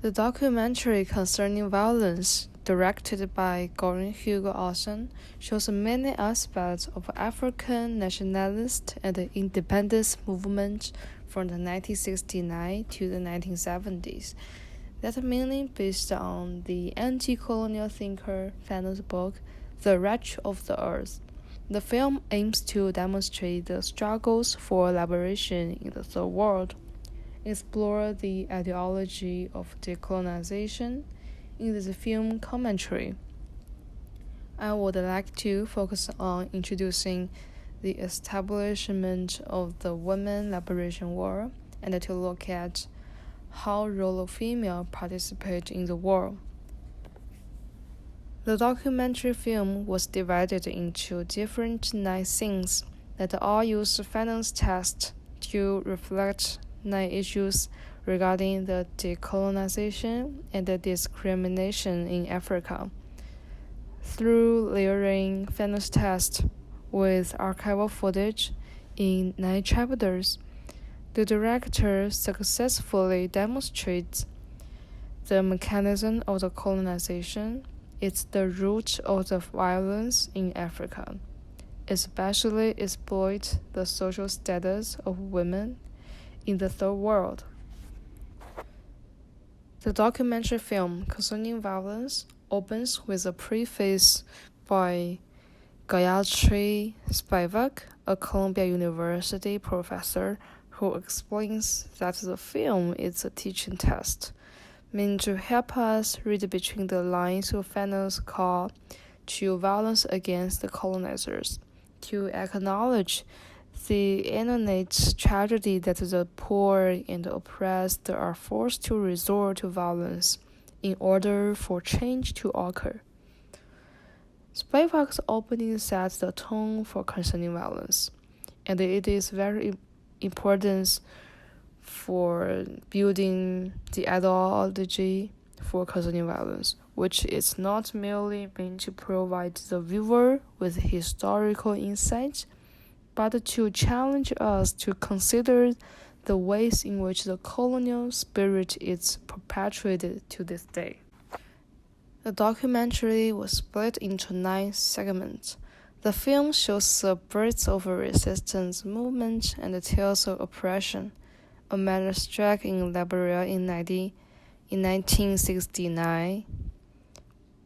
The documentary concerning violence, directed by Goran Hugo Olsen, shows many aspects of African nationalist and independence movement from the 1969 to the 1970s. That are mainly based on the anti-colonial thinker Fanon's book, The Wretched of the Earth. The film aims to demonstrate the struggles for liberation in the Third World, explore the ideology of decolonization in this film commentary. I would like to focus on introducing the establishment of the Women Liberation War and to look at how role of female participate in the war. The documentary film was divided into different 9 scenes that all use Fanon's test to reflect 9 issues regarding the decolonization and the discrimination in Africa. Through layering Fanon's test with archival footage in 9 chapters, the director successfully demonstrates the mechanism of the colonization. It's the root of the violence in Africa, especially exploit the social status of women in the Third World. The documentary film concerning violence opens with a preface by Gayatri Spivak, a Columbia University professor, who explains that the film is a teaching test, meant to help us read between the lines of Fanon's call to violence against the colonizers, to acknowledge the innate tragedy that the poor and the oppressed are forced to resort to violence in order for change to occur. Spivak's opening sets the tone for concerning violence, and it is very important for building the ideology for concerning violence, which is not merely meant to provide the viewer with historical insight, but to challenge us to consider the ways in which the colonial spirit is perpetuated to this day. The documentary was split into 9 segments. The film shows the birth of a resistance movement and the tales of oppression. A man struck in Liberia in 1969.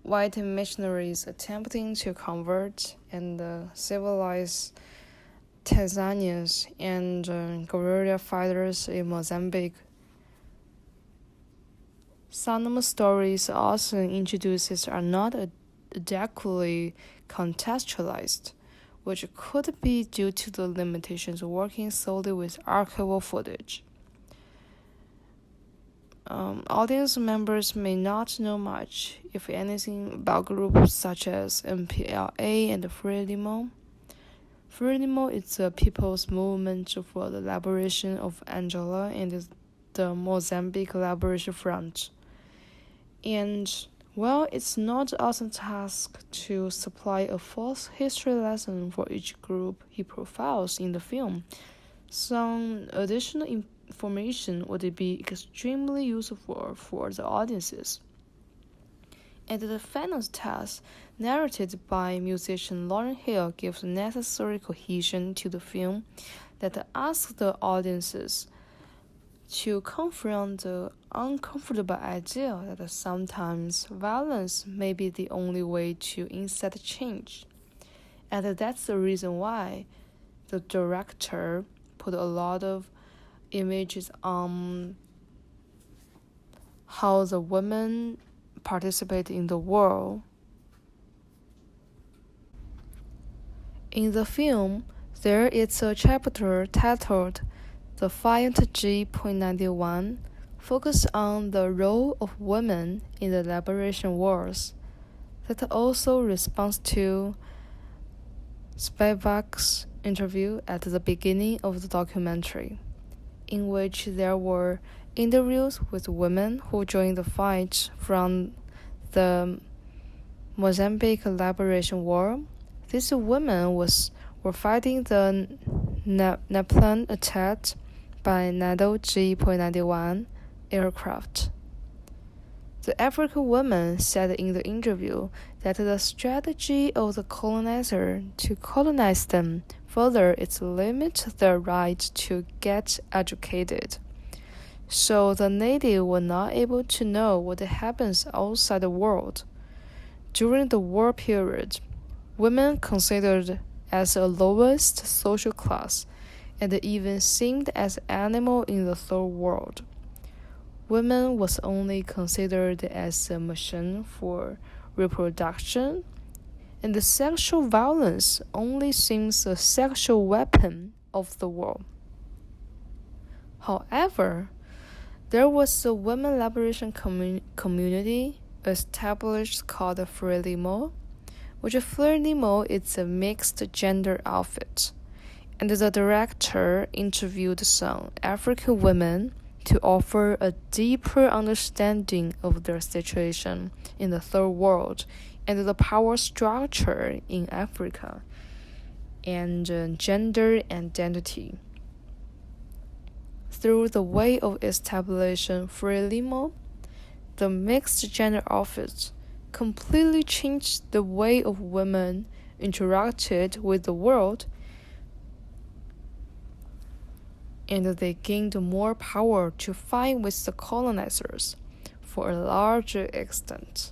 White missionaries attempting to convert and civilize Tanzanians and guerrilla fighters in Mozambique. Some stories also introduces are not adequately contextualized, which could be due to the limitations of working solely with archival footage. Audience members may not know much, if anything, about groups such as MPLA and Frelimo. Frelimo is a people's movement for the liberation of Angola and the Mozambique Liberation Front. And while it's not Olsen's task to supply a false history lesson for each group he profiles in the film, some additional information would be extremely useful for the audiences. And the Fanon's test, narrated by musician Lauryn Hill, gives necessary cohesion to the film that asks the audiences to confront the uncomfortable idea that sometimes violence may be the only way to incite change. And that's the reason why the director put a lot of images on how the women participate in the war. In the film, there is a chapter titled The Fight G.91, focused on the role of women in the liberation wars, that also responds to Spivak's interview at the beginning of the documentary, in which there were interviews with women who joined the fight from the Mozambique Liberation War. These women were fighting the Napoleon attack by NATO G.91 aircraft. The African woman said in the interview that the strategy of the colonizer to colonize them further is limit their right to get educated. So the native were not able to know what happens outside the world. During the war period, women considered as a lowest social class and even seemed as animal in the third world. Women was only considered as a machine for reproduction, and the sexual violence only seems a sexual weapon of the war. However, there was a women liberation community established called Frelimo, which Frelimo is a mixed gender outfit, and the director interviewed some African women to offer a deeper understanding of their situation in the third world and the power structure in Africa and gender identity. Through the way of establishing Frelimo, the mixed gender outfit completely changed the way of women interacted with the world, and they gained more power to fight with the colonizers for a larger extent.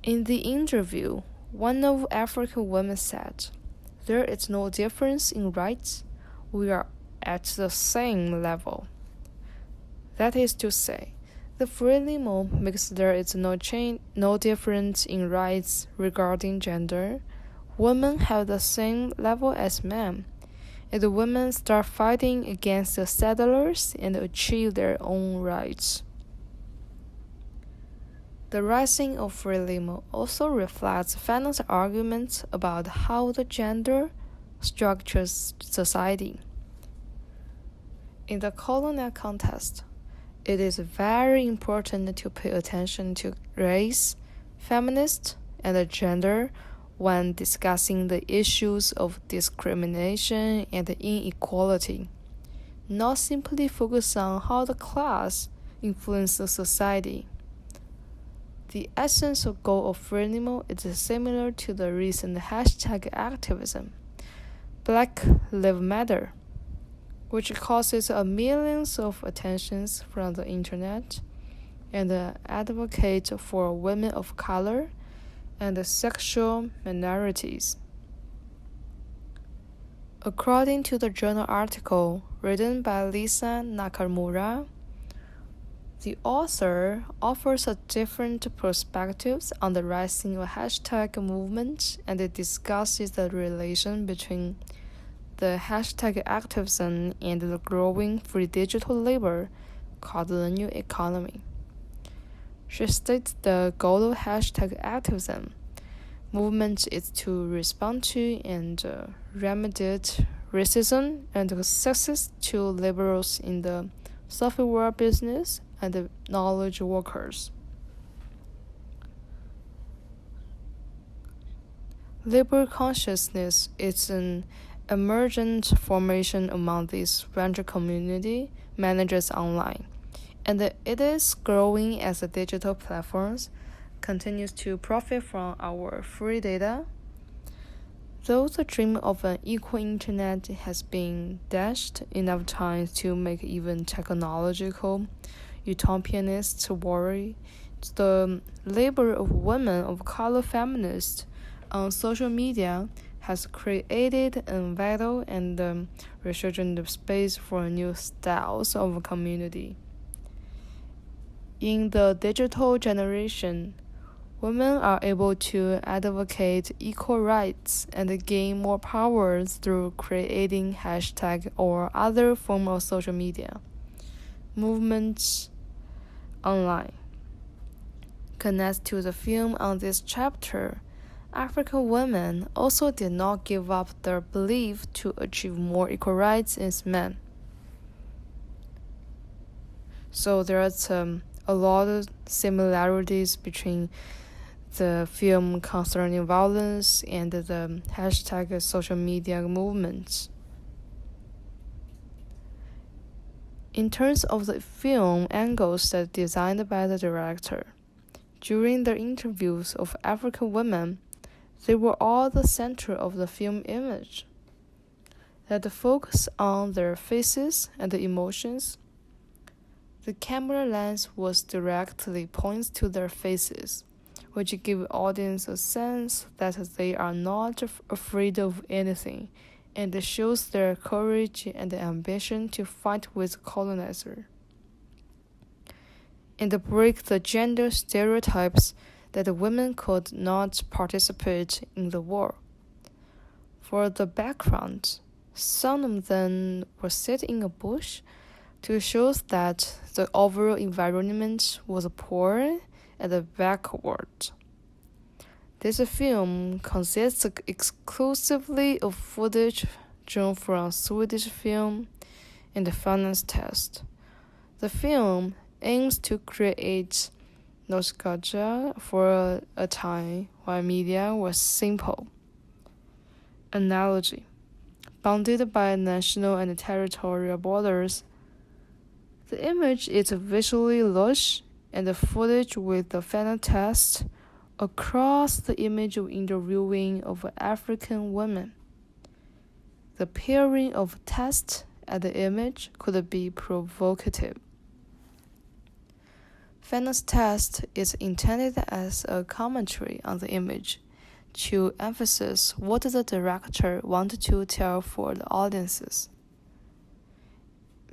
In the interview, one of African women said, "There is no difference in rights. We are at the same level." That is to say, the Frelimo makes there is no difference in rights regarding gender. Women have the same level as men, and the women start fighting against the settlers and achieve their own rights. The rising of Frelimo also reflects Fanon's arguments about how the gender structures society. In the colonial context, it is very important to pay attention to race, feminist, and gender when discussing the issues of discrimination and inequality, not simply focus on how the class influences society. The essence or goal of Frelimo is similar to the recent hashtag activism, Black Lives Matter, which causes millions of attentions from the internet and advocate for women of color and sexual minorities. According to the journal article written by Lisa Nakamura, the author offers a different perspectives on the rising of hashtag movement and it discusses the relation between the hashtag activism and the growing free digital labor called the new economy. She states the goal of hashtag activism movement is to respond to and remediate racism and sexist to liberals in the software business and the knowledge workers. Labor consciousness is an emergent formation among these venture community managers online, and it is growing as the digital platforms continues to profit from our free data. Though the dream of an equal internet has been dashed enough times to make even technological utopianists worry, the labor of women of color feminists on social media has created a vital and resurgent space for new styles of community. In the digital generation, women are able to advocate equal rights and gain more power through creating hashtag or other form of social media movements online. Connect to the film on this chapter, African women also did not give up their belief to achieve more equal rights as men. So there's a lot of similarities between the film concerning violence and the hashtag social media movements. In terms of the film angles that designed by the director, during the interviews of African women, they were all the center of the film image. That focus on their faces and the emotions. The camera lens was directly points to their faces, which give audience a sense that they are not afraid of anything, and shows their courage and ambition to fight with the colonizer. And break the gender stereotypes that women could not participate in the war. For the background, some of them were set in a bush to show that the overall environment was poor and backward. This film consists exclusively of footage drawn from Swedish film and the Fanon's test. The film aims to create nostalgia for a time when media was simple. Analogy: bounded by national and territorial borders, the image is visually lush, and the footage with the Fanon test across the image of interviewing of African women. The pairing of text and the image could be provocative. Fanon's test is intended as a commentary on the image to emphasize what the director wanted to tell for the audiences.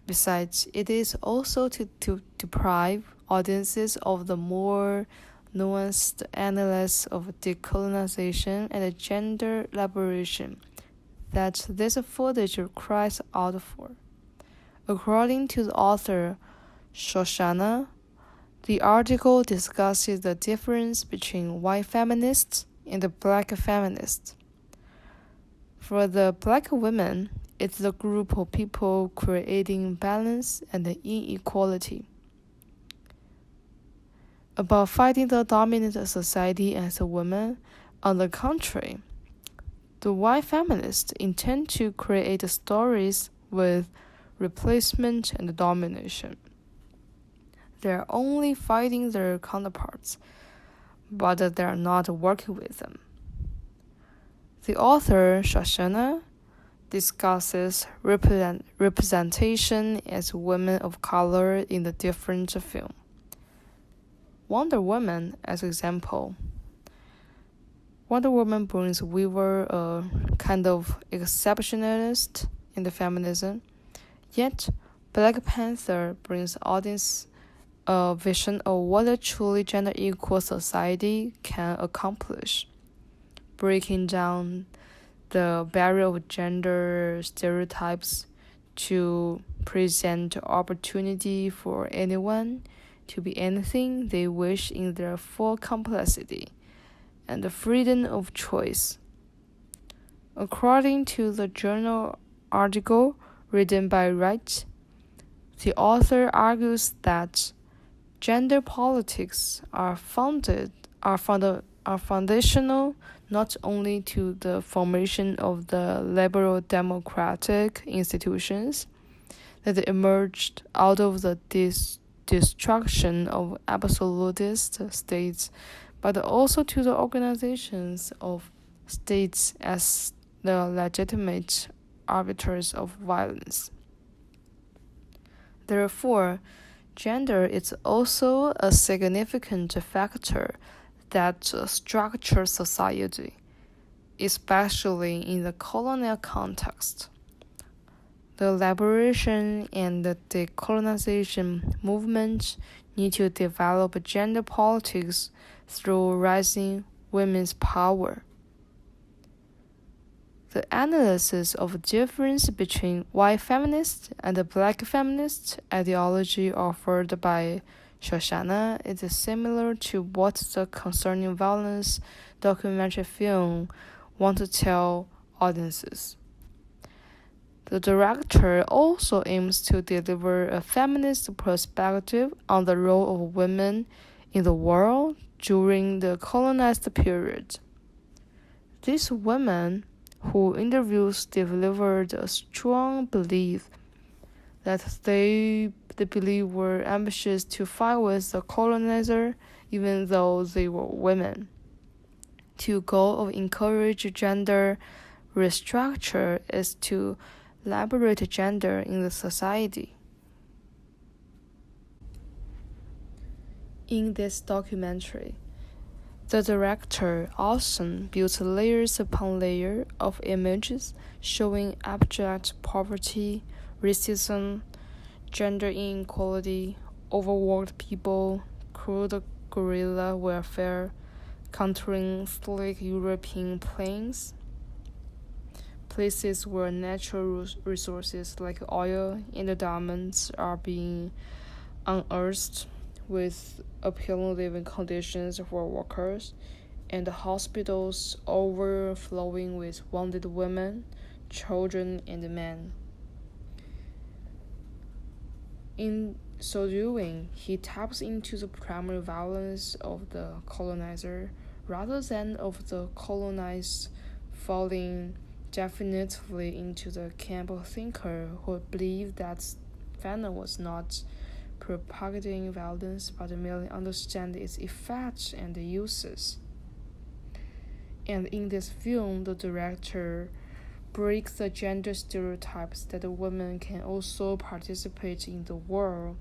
Besides, it is also to deprive audiences of the more nuanced analysis of decolonization and gender liberation that this footage cries out for. According to the author Shoshana, the article discusses the difference between white feminists and the black feminists. For the black women, it's the group of people creating balance and inequality. About fighting the dominant society as a woman, on the contrary, the white feminists intend to create stories with replacement and domination. They are only fighting their counterparts, but they are not working with them. The author, Shoshana, discusses representation as women of color in the different film. Wonder Woman, as example. Wonder Woman brings Weaver a kind of exceptionalist in the feminism, yet Black Panther brings audience a vision of what a truly gender-equal society can accomplish, breaking down the barrier of gender stereotypes to present opportunity for anyone to be anything they wish in their full complexity and the freedom of choice. According to the journal article written by Wright, the author argues that gender politics are foundational not only to the formation of the liberal democratic institutions that emerged out of the destruction of absolutist states, but also to the organizations of states as the legitimate arbiters of violence. Therefore, gender is also a significant factor that structures society, especially in the colonial context. The liberation and the decolonization movement need to develop gender politics through rising women's power. The analysis of the difference between white feminist and the black feminist ideology offered by Shoshana is similar to what the Concerning Violence documentary film wants to tell audiences. The director also aims to deliver a feminist perspective on the role of women in the world during the colonized period. These women who interviews delivered a strong belief that they believe were ambitious to fight with the colonizer, even though they were women. The goal of encourage gender restructure is to liberate gender in the society. In this documentary, the director often built layers upon layers of images showing abject poverty, racism, gender inequality, overworked people, crude guerrilla warfare, countering slick European plains, places where natural resources like oil and diamonds are being unearthed with appealing living conditions for workers, and the hospitals overflowing with wounded women, children, and men. In so doing, he taps into the primary violence of the colonizer rather than of the colonized, falling definitely into the camp of thinker who believed that Fanon was not propagating violence but merely understand its effects and uses. And in this film, the director breaks the gender stereotypes that women can also participate in the war